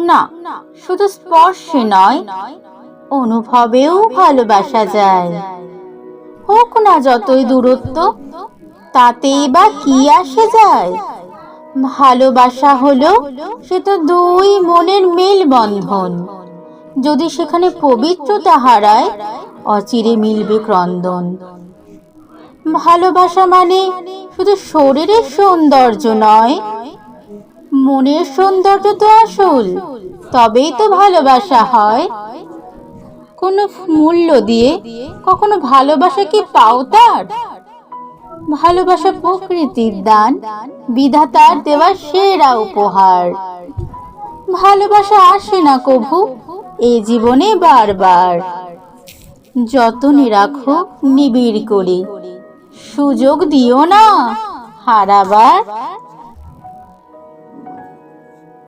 না, শুধু স্পর্শে নয়, অনুভবেও ভালোবাসা যায়। হোক না যতই দূরত্ব, তাতেই বা কি আসে যায়। ভালোবাসা হলো সে তো দুই মনের মেলবন্ধন। যদি সেখানে পবিত্রতা হারায়, অচিরে মিলবে ক্রন্দন। ভালোবাসা মানে শুধু শরীরের সৌন্দর্য নয়, মনের সৌন্দর্য তো আসল, তবেই তো ভালোবাসা হয়। কোনো মূল্য দিয়ে কখনো ভালোবাসা কি পাও তার? ভালোবাসা প্রকৃতির দান, বিধাতার দেওয়া সেরা উপহার। ভালোবাসা আসে না কভু এই জীবনে বারবার। যতনে রাখো নিবিড় করে, সুযোগ দিও না হারাবার।